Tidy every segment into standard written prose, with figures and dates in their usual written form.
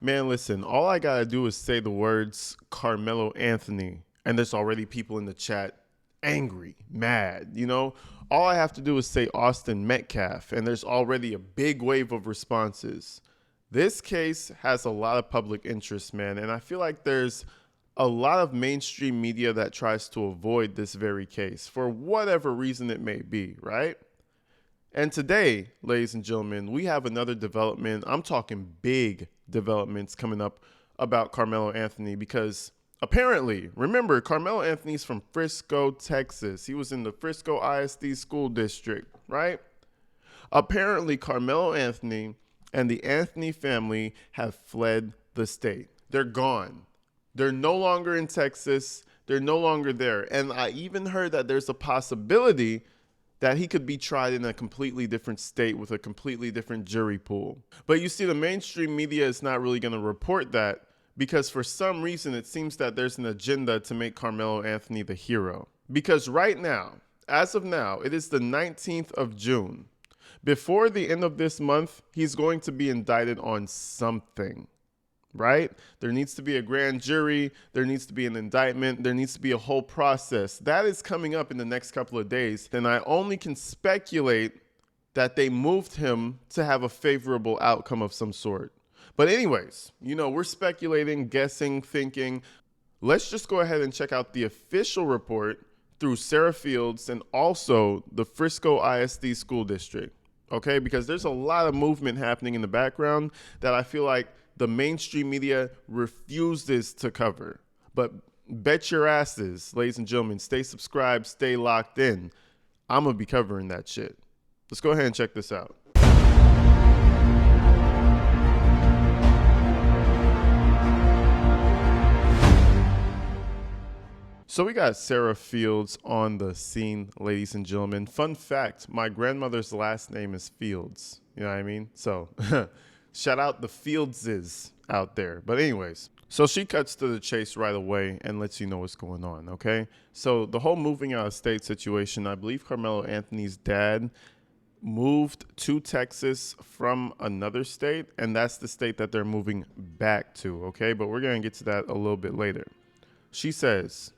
Man, listen, all I gotta do is say the words Carmelo Anthony, and there's already people in the chat angry, mad, All I have to do is say Austin Metcalf, and there's already a big wave of responses. This case has a lot of public interest, man, and I feel like there's a lot of mainstream media that tries to avoid this very case for whatever reason it may be, right? And today, ladies and gentlemen, we have another development. I'm talking big developments coming up about Carmelo Anthony because apparently, remember, Carmelo Anthony's from Frisco, Texas. He was in the Frisco ISD school district, right? Apparently, Carmelo Anthony and the Anthony family have fled the state. They're gone. They're no longer in Texas. They're no longer there. And I even heard that there's a possibility that he could be tried in a completely different state with a completely different jury pool. But you see, the mainstream media is not really going to report that because for some reason it seems that there's an agenda to make Carmelo Anthony the hero. Because right now, as of now, it is the 19th of June. Before the end of this month, he's going to be indicted on something. Right? There needs to be a grand jury. There needs to be an indictment. There needs to be a whole process. That is coming up in the next couple of days. And I only can speculate that they moved him to have a favorable outcome of some sort. But anyways, we're speculating, guessing, thinking. Let's just go ahead and check out the official report through Sarah Fields and also the Frisco ISD school district. Okay? Because there's a lot of movement happening in the background that I feel like the mainstream media refuses to cover. But bet your asses, ladies and gentlemen, stay subscribed, stay locked in. I'm going to be covering that shit. Let's go ahead and check this out. So we got Sarah Fields on the scene, ladies and gentlemen. Fun fact, my grandmother's last name is Fields. You know what I mean? So shout out the Fieldses out there. But anyways, so she cuts to the chase right away and lets you know what's going on, okay? So the whole moving out of state situation, I believe Carmelo Anthony's dad moved to Texas from another state, and that's the state that they're moving back to, okay? But we're going to get to that a little bit later. She says,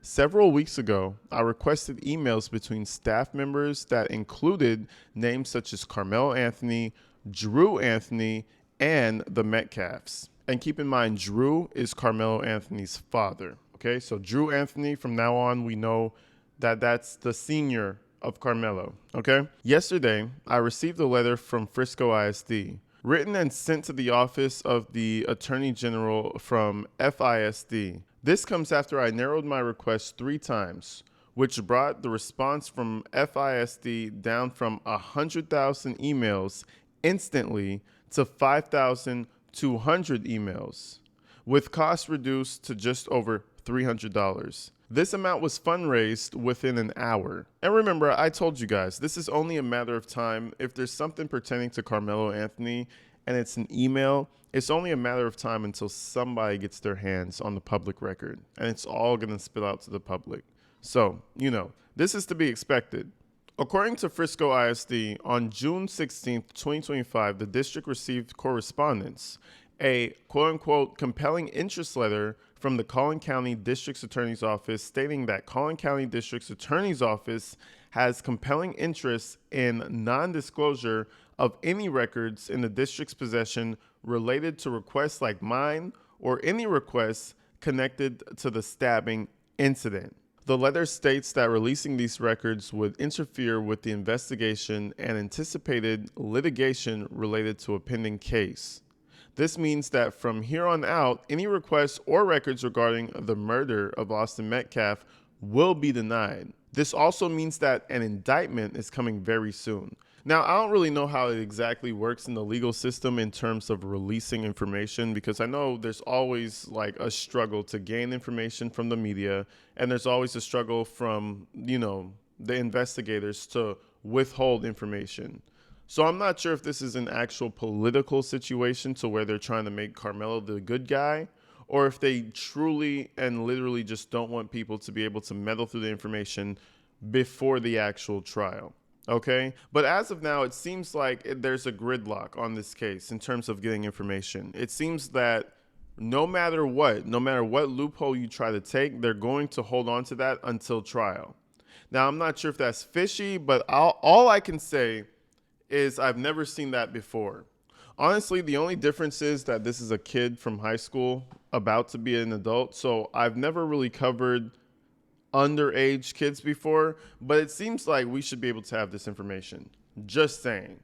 several weeks ago, I requested emails between staff members that included names such as Carmelo Anthony, Drew Anthony, and the Metcalfs. And keep in mind, Drew is Carmelo Anthony's father. Okay, so Drew Anthony, from now on, we know that that's the senior of Carmelo. Okay, yesterday, I received a letter from Frisco ISD, written and sent to the office of the Attorney General from FISD. This comes after I narrowed my request 3 times, which brought the response from FISD down from 100,000 emails instantly to 5,200 emails, with costs reduced to just over $300. This amount was fundraised within an hour. And remember, I told you guys, this is only a matter of time. If there's something pertaining to Carmelo Anthony and it's an email, it's only a matter of time until somebody gets their hands on the public record, and it's all going to spill out to the public. So, this is to be expected. According to Frisco ISD, on June 16, 2025, the district received correspondence, a quote-unquote compelling interest letter from the Collin County District's Attorney's Office stating that Collin County District's Attorney's Office has compelling interest in non-disclosure of any records in the district's possession related to requests like mine or any requests connected to the stabbing incident. The letter states that releasing these records would interfere with the investigation and anticipated litigation related to a pending case. This means that from here on out, any requests or records regarding the murder of Austin Metcalf will be denied. This also means that an indictment is coming very soon. Now, I don't really know how it exactly works in the legal system in terms of releasing information, because I know there's always like a struggle to gain information from the media, and there's always a struggle from, the investigators to withhold information. So I'm not sure if this is an actual political situation to where they're trying to make Carmelo the good guy, or if they truly and literally just don't want people to be able to meddle through the information before the actual trial. Okay. But as of now, it seems like there's a gridlock on this case in terms of getting information. It seems that no matter what loophole you try to take, they're going to hold on to that until trial. Now, I'm not sure if that's fishy, but all I can say is I've never seen that before. Honestly, the only difference is that this is a kid from high school about to be an adult. So I've never really covered underage kids before, but it seems like we should be able to have this information. Just saying.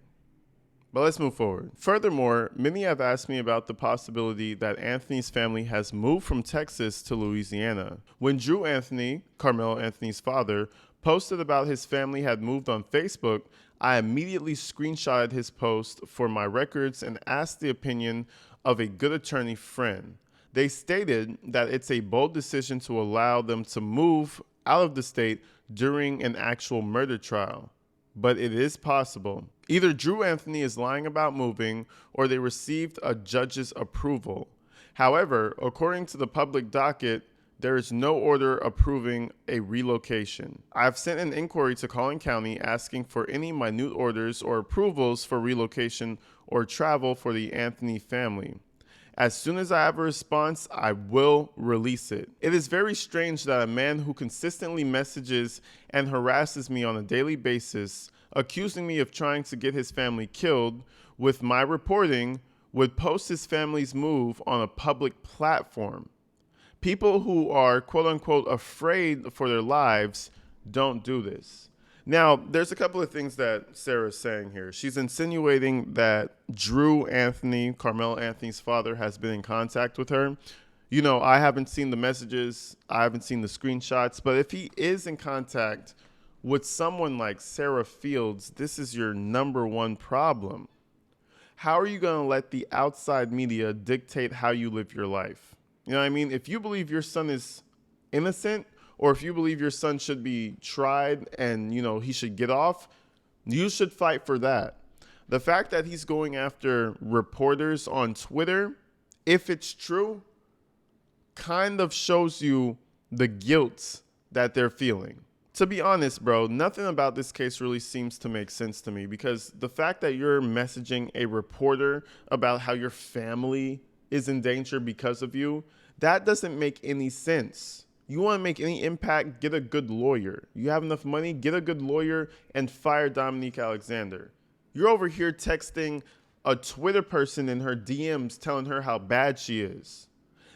But let's move forward. Furthermore, many have asked me about the possibility that Anthony's family has moved from Texas to Louisiana. When Drew Anthony, Karmelo Anthony's father, posted about his family had moved on Facebook, I immediately screenshotted his post for my records and asked the opinion of a good attorney friend. They stated that it's a bold decision to allow them to move out of the state during an actual murder trial. But it is possible. Either Drew Anthony is lying about moving or they received a judge's approval. However, according to the public docket, there is no order approving a relocation. I've sent an inquiry to Collin County asking for any minute orders or approvals for relocation or travel for the Anthony family. As soon as I have a response, I will release it. It is very strange that a man who consistently messages and harasses me on a daily basis, accusing me of trying to get his family killed, with my reporting, would post his family's move on a public platform. People who are quote unquote afraid for their lives don't do this. Now, there's a couple of things that Sarah's saying here. She's insinuating that Drew Anthony, Karmelo Anthony's father, has been in contact with her. You know, I haven't seen the messages, I haven't seen the screenshots, but if he is in contact with someone like Sarah Fields, this is your number one problem. How are you going to let the outside media dictate how you live your life? You know what I mean? If you believe your son is innocent, or if you believe your son should be tried and, you know, he should get off, you should fight for that. The fact that he's going after reporters on Twitter, if it's true, kind of shows you the guilt that they're feeling. To be honest, bro, nothing about this case really seems to make sense to me, because the fact that you're messaging a reporter about how your family is in danger because of you, that doesn't make any sense. You want to make any impact, get a good lawyer. You have enough money, get a good lawyer and fire Dominique Alexander. You're over here texting a Twitter person in her DMs telling her how bad she is.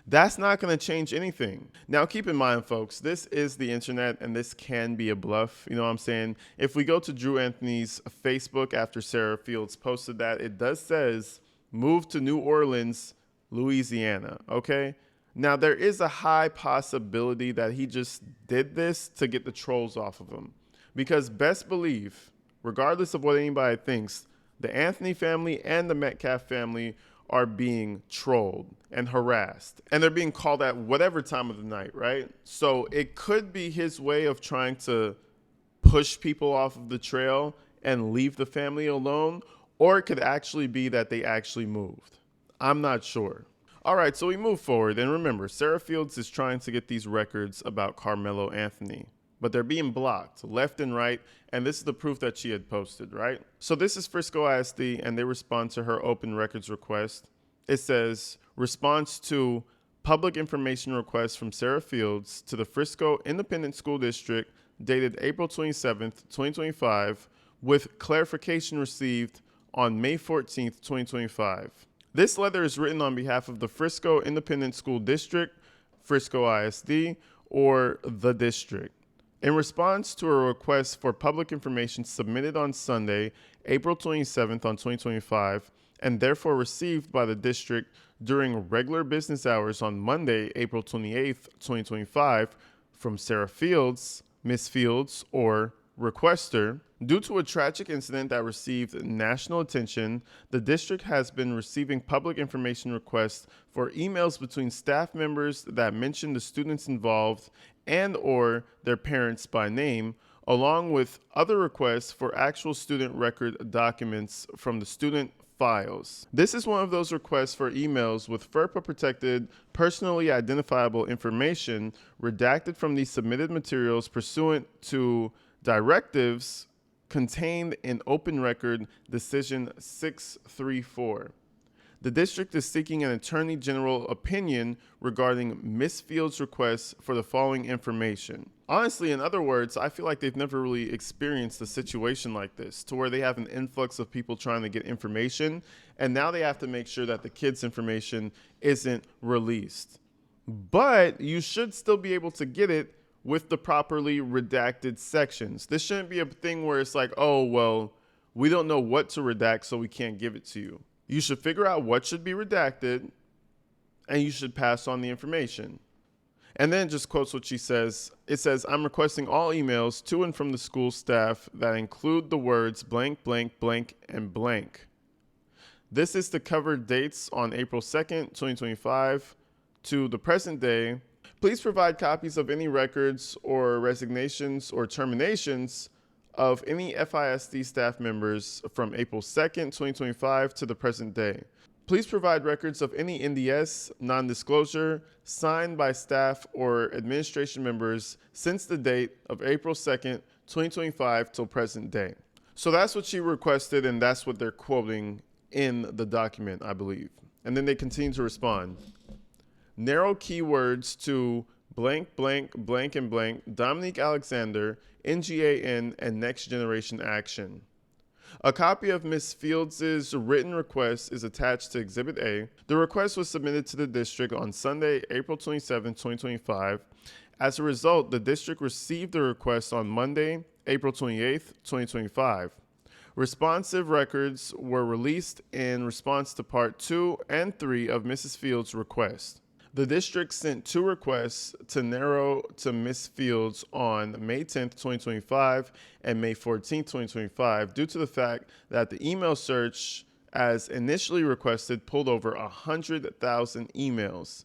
That's not going to change anything. Now, keep in mind, folks, this is the internet and this can be a bluff. You know what I'm saying? If we go to Drew Anthony's Facebook after Sarah Fields posted that, it does says move to New Orleans, Louisiana. Okay. Now, there is a high possibility that he just did this to get the trolls off of him. Because best believe, regardless of what anybody thinks, the Anthony family and the Metcalf family are being trolled and harassed. And they're being called at whatever time of the night, right? So it could be his way of trying to push people off of the trail and leave the family alone. Or it could actually be that they actually moved. I'm not sure. All right, so we move forward. And remember, Sarah Fields is trying to get these records about Karmelo Anthony, but they're being blocked left and right. And this is the proof that she had posted, right? So this is Frisco ISD, and they respond to her open records request. It says, response to public information request from Sarah Fields to the Frisco Independent School District dated April 27th, 2025, with clarification received on May 14th, 2025. This letter is written on behalf of the Frisco Independent School District, Frisco ISD, or the district. In response to a request for public information submitted on Sunday, April 27th on 2025, and therefore received by the district during regular business hours on Monday, April 28th, 2025, from Sarah Fields, Miss Fields, or requester, due to a tragic incident that received national attention, the district has been receiving public information requests for emails between staff members that mention the students involved and or their parents by name, along with other requests for actual student record documents from the student files. This is one of those requests for emails with FERPA-protected, personally identifiable information redacted from the submitted materials pursuant to directives contained in Open Record Decision 634. The district is seeking an Attorney General opinion regarding Ms. Fields' request for the following information. Honestly, in other words, I feel like they've never really experienced a situation like this, to where they have an influx of people trying to get information, and now they have to make sure that the kids' information isn't released. But you should still be able to get it with the properly redacted sections. This shouldn't be a thing where it's like, oh, well, we don't know what to redact, so we can't give it to you. You should figure out what should be redacted, and you should pass on the information. And then just quotes what she says. It says, I'm requesting all emails to and from the school staff that include the words blank, blank, blank, and blank. This is to cover dates on April 2nd, 2025 to the present day. Please provide copies of any records or resignations or terminations of any FISD staff members from April 2nd, 2025 to the present day. Please provide records of any NDS non-disclosure signed by staff or administration members since the date of April 2nd, 2025 till present day. So that's what she requested, and that's what they're quoting in the document, I believe. And then they continue to respond. Narrow keywords to blank, blank, blank, and blank, Dominique Alexander, NGAN, and Next Generation Action. A copy of Ms. Fields' written request is attached to Exhibit A. The request was submitted to the district on Sunday, April 27, 2025. As a result, the district received the request on Monday, April 28, 2025. Responsive records were released in response to Part 2 and 3 of Mrs. Fields' request. The district sent 2 requests to narrow to Ms. Fields on May 10, 2025 and May 14, 2025 due to the fact that the email search as initially requested pulled over 100,000 emails.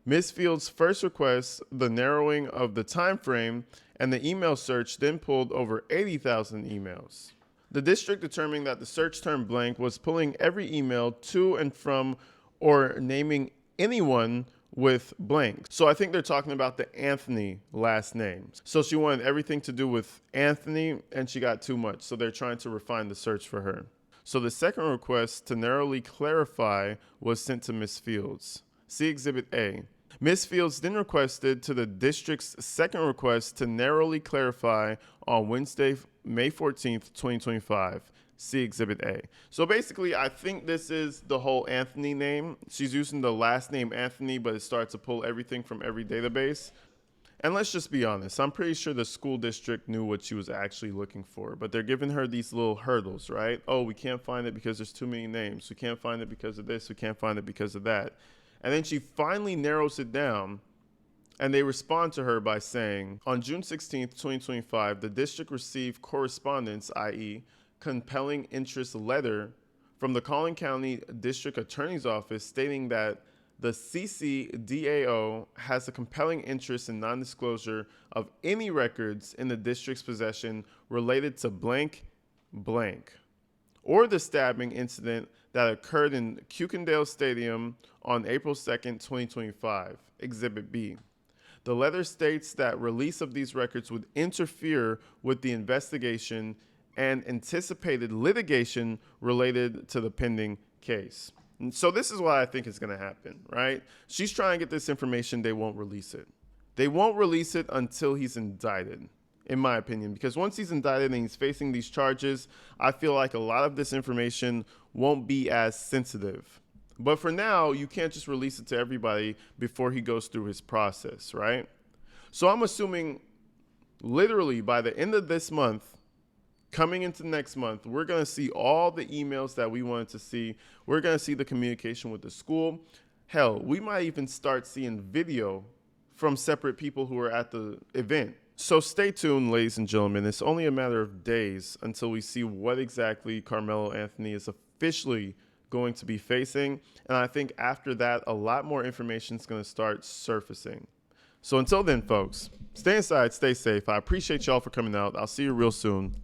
Ms. Fields' first request, the narrowing of the time frame, and the email search then pulled over 80,000 emails. The district determined that the search term blank was pulling every email to and from or naming anyone with blank. So I think they're talking about the Anthony last name. So she wanted everything to do with Anthony, and she got too much. So they're trying to refine the search for her. So the second request to narrowly clarify was sent to Ms. Fields. See Exhibit A. Ms. Fields then requested to the district's second request to narrowly clarify on Wednesday, May 14th, 2025. See Exhibit A. So basically, I think this is the whole Anthony name. She's using the last name Anthony, but it starts to pull everything from every database. And let's just be honest. I'm pretty sure the school district knew what she was actually looking for, but they're giving her these little hurdles, right? Oh, we can't find it because there's too many names. We can't find it because of this. We can't find it because of that. And then she finally narrows it down, and they respond to her by saying, on June 16th, 2025, the district received correspondence, i.e., compelling interest letter from the Collin County District Attorney's Office stating that the CCDAO has a compelling interest in non-disclosure of any records in the district's possession related to blank, blank, or the stabbing incident that occurred in Kuykendall Stadium on April 2nd, 2025, Exhibit B. The letter states that release of these records would interfere with the investigation and anticipated litigation related to the pending case. And so this is what I think is going to happen, right? She's trying to get this information. They won't release it. They won't release it until he's indicted, in my opinion, because once he's indicted and he's facing these charges, I feel like a lot of this information won't be as sensitive. But for now, you can't just release it to everybody before he goes through his process, right? So I'm assuming literally by the end of this month, coming into next month, we're going to see all the emails that we wanted to see. We're going to see the communication with the school. Hell, we might even start seeing video from separate people who are at the event. So stay tuned, ladies and gentlemen. It's only a matter of days until we see what exactly Karmelo Anthony is officially going to be facing. And I think after that, a lot more information is going to start surfacing. So until then, folks, stay inside, stay safe. I appreciate y'all for coming out. I'll see you real soon.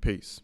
Peace.